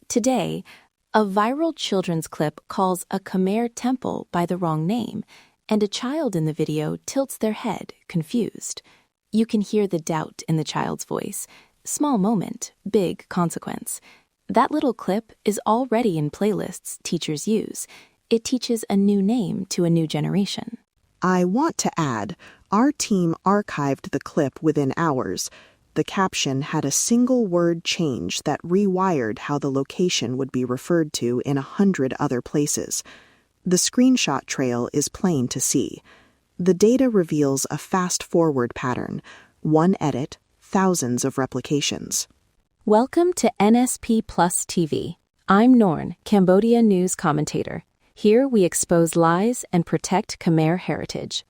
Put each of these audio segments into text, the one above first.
Today, a viral children's clip calls a Khmer temple by the wrong name, and a child in the video tilts their head, confused. You can hear the doubt in the child's voice. Small moment, big consequence. That little clip is already in playlists teachers use. It teaches a new name to a new generation. I want to add, our team archived the clip within hours. The caption had a single word change that rewired how the location would be referred to in 100 other places. The screenshot trail is plain to see. The data reveals a fast-forward pattern. One edit, thousands of replications. Welcome to NSP Plus TV. I'm Norn, Cambodia news commentator. Here we expose lies and protect Khmer heritage.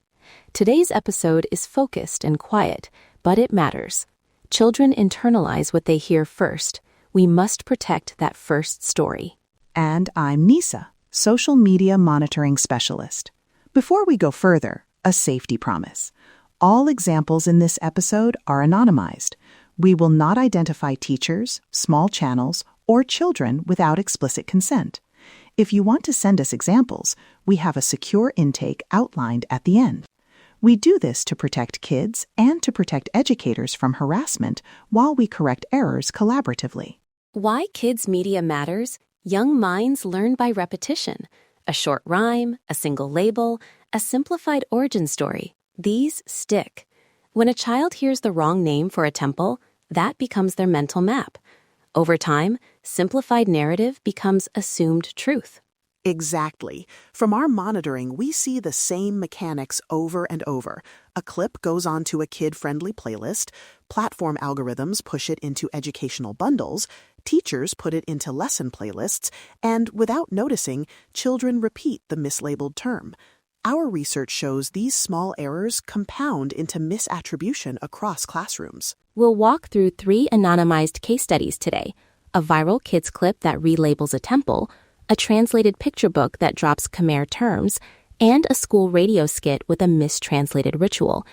Today's episode is focused and quiet, but it matters. Children internalize what they hear first. We must protect that first story. And I'm Nisa, social media monitoring specialist. Before we go further, a safety promise. All examples in this episode are anonymized. We will not identify teachers, small channels, or children without explicit consent. If you want to send us examples, we have a secure intake outlined at the end. We do this to protect kids and to protect educators from harassment while we correct errors collaboratively. Why kids' media matters? Young minds learn by repetition. A short rhyme, a single label, a simplified origin story. These stick. When a child hears the wrong name for a temple, that becomes their mental map. Over time, simplified narrative becomes assumed truth. Exactly. From our monitoring, we see the same mechanics over and over. A clip goes onto a kid-friendly playlist, platform algorithms push it into educational bundles, teachers put it into lesson playlists, and without noticing, children repeat the mislabeled term. Our research shows these small errors compound into misattribution across classrooms. We'll walk through 3 anonymized case studies today: a viral kids clip that relabels a temple, a translated picture book that drops Khmer terms, and a school radio skit with a mistranslated ritual.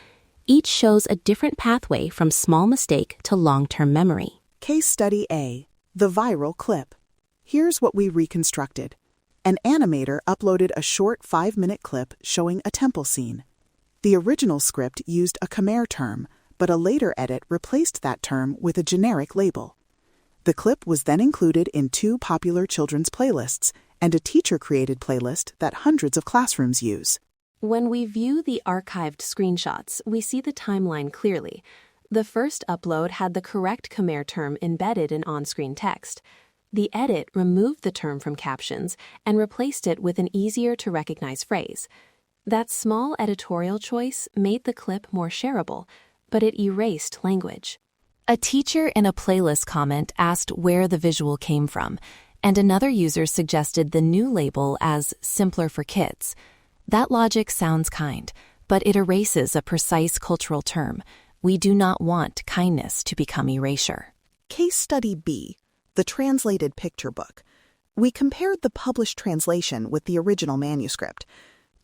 Each shows a different pathway from small mistake to long-term memory. Case Study A, the viral clip. Here's what we reconstructed. An animator uploaded a short 5-minute clip showing a temple scene. The original script used a Khmer term, but a later edit replaced that term with a generic label. The clip was then included in 2 popular children's playlists and a teacher-created playlist that hundreds of classrooms use. When we view the archived screenshots, we see the timeline clearly. The first upload had the correct Khmer term embedded in on-screen text. The edit removed the term from captions and replaced it with an easier-to-recognize phrase. That small editorial choice made the clip more shareable, but it erased language. A teacher in a playlist comment asked where the visual came from, and another user suggested the new label as simpler for kids. That logic sounds kind, but it erases a precise cultural term. We do not want kindness to become erasure. Case Study B, the translated picture book. We compared the published translation with the original manuscript.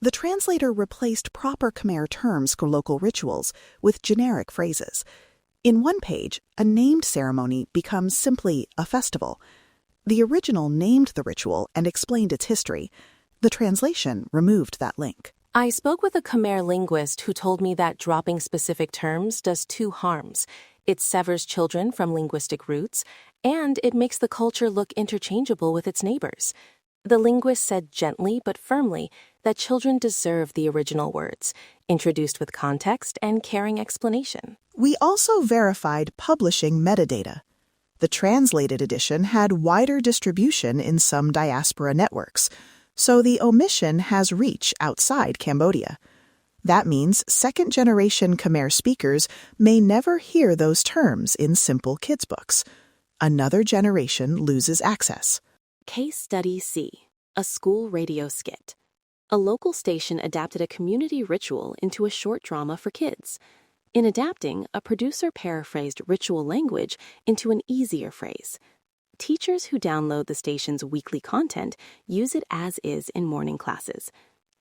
The translator replaced proper Khmer terms for local rituals with generic phrases. In one page, a named ceremony becomes simply a festival. The original named the ritual and explained its history. The translation removed that link. I spoke with a Khmer linguist who told me that dropping specific terms does 2 harms. It severs children from linguistic roots, and it makes the culture look interchangeable with its neighbors. The linguist said gently but firmly that children deserve the original words, introduced with context and caring explanation. We also verified publishing metadata. The translated edition had wider distribution in some diaspora networks, so the omission has reach outside Cambodia. That means second-generation Khmer speakers may never hear those terms in simple kids' books. Another generation loses access. Case Study C, a school radio skit. A local station adapted a community ritual into a short drama for kids. In adapting, a producer paraphrased ritual language into an easier phrase. Teachers who download the station's weekly content use it as is in morning classes.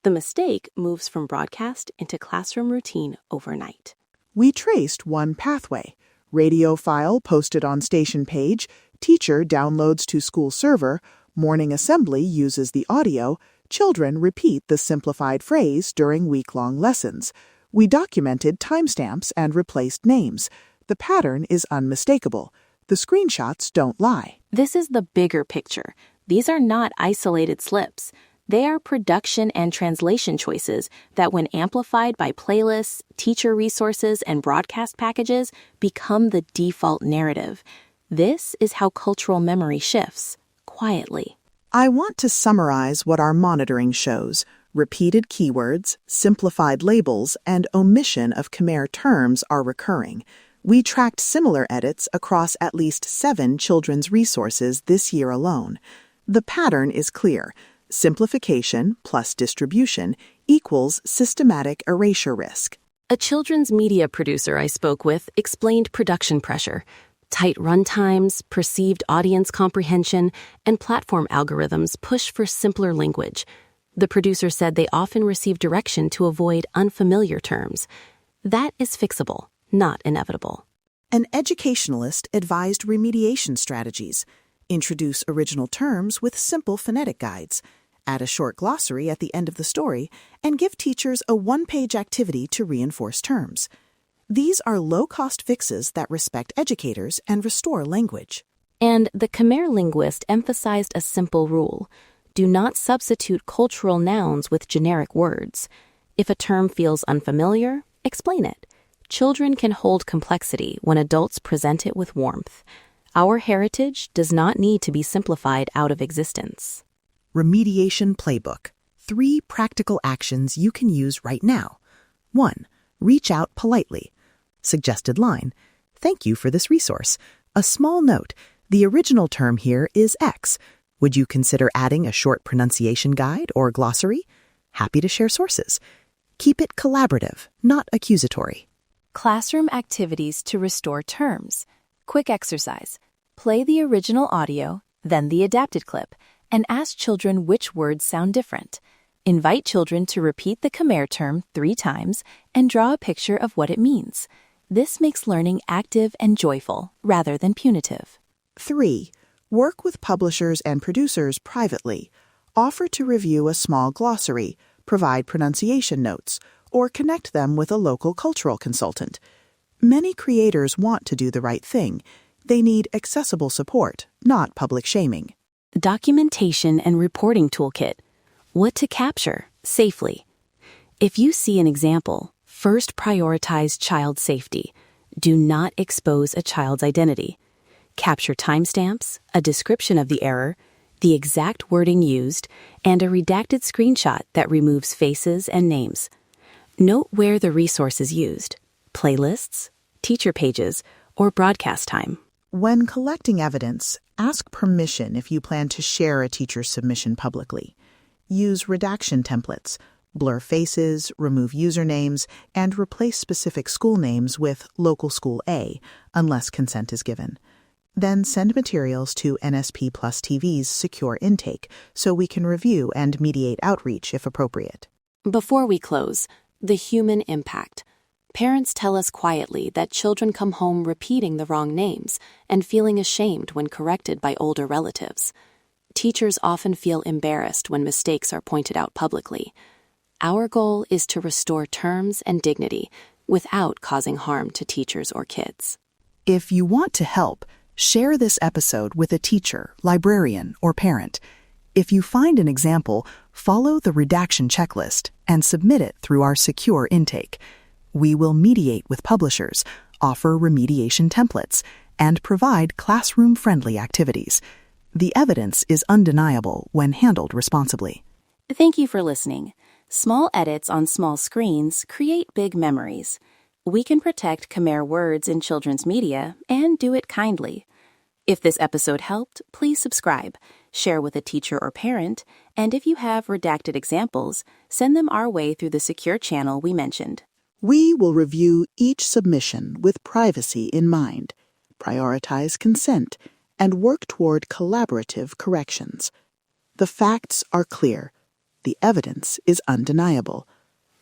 The mistake moves from broadcast into classroom routine overnight. We traced one pathway: radio file posted on station page, Teacher downloads to school server, morning assembly uses the audio, children repeat the simplified phrase during week-long lessons. We documented timestamps and replaced names. The pattern is unmistakable. The screenshots don't lie. This is the bigger picture. These are not isolated slips. They are production and translation choices that, when amplified by playlists, teacher resources, and broadcast packages, become the default narrative. This is how cultural memory shifts, quietly. I want to summarize what our monitoring shows. Repeated keywords, simplified labels, and omission of Khmer terms are recurring. We tracked similar edits across at least 7 children's resources this year alone. The pattern is clear. Simplification plus distribution equals systematic erasure risk. A children's media producer I spoke with explained production pressure. Tight runtimes, perceived audience comprehension, and platform algorithms push for simpler language. The producer said they often receive direction to avoid unfamiliar terms. That is fixable, not inevitable. An educationalist advised remediation strategies. Introduce original terms with simple phonetic guides. Add a short glossary at the end of the story, and give teachers a 1-page activity to reinforce terms. These are low-cost fixes that respect educators and restore language. And the Khmer linguist emphasized a simple rule. Do not substitute cultural nouns with generic words. If a term feels unfamiliar, explain it. Children can hold complexity when adults present it with warmth. Our heritage does not need to be simplified out of existence. Remediation Playbook. 3 practical actions you can use right now. 1. Reach out politely. Suggested line. Thank you for this resource. A small note. The original term here is X. Would you consider adding a short pronunciation guide or glossary? Happy to share sources. Keep it collaborative, not accusatory. Classroom activities to restore terms. Quick exercise. Play the original audio, then the adapted clip, and ask children which words sound different. Invite children to repeat the Khmer term 3 times and draw a picture of what it means. This makes learning active and joyful rather than punitive. 3. Work with publishers and producers privately. Offer to review a small glossary, provide pronunciation notes, or connect them with a local cultural consultant. Many creators want to do the right thing. They need accessible support, not public shaming. Documentation and reporting toolkit. What to capture safely. If you see an example, first prioritize child safety. Do not expose a child's identity. Capture timestamps, a description of the error, the exact wording used, and a redacted screenshot that removes faces and names. Note where the resource is used: playlists, teacher pages, or broadcast time. When collecting evidence, ask permission if you plan to share a teacher's submission publicly. Use redaction templates, blur faces, remove usernames, and replace specific school names with local school A, unless consent is given. Then send materials to NSP Plus TV's secure intake so we can review and mediate outreach if appropriate. Before we close, the human impact. Parents tell us quietly that children come home repeating the wrong names and feeling ashamed when corrected by older relatives. Teachers often feel embarrassed when mistakes are pointed out publicly. Our goal is to restore terms and dignity without causing harm to teachers or kids. If you want to help, share this episode with a teacher, librarian, or parent. If you find an example, follow the redaction checklist and submit it through our secure intake. We will mediate with publishers, offer remediation templates, and provide classroom-friendly activities. The evidence is undeniable when handled responsibly. Thank you for listening. Small edits on small screens create big memories. We can protect Khmer words in children's media and do it kindly. If this episode helped, please subscribe, share with a teacher or parent, and if you have redacted examples, send them our way through the secure channel we mentioned. We will review each submission with privacy in mind, prioritize consent, and work toward collaborative corrections. The facts are clear. The evidence is undeniable.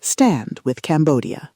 Stand with Cambodia.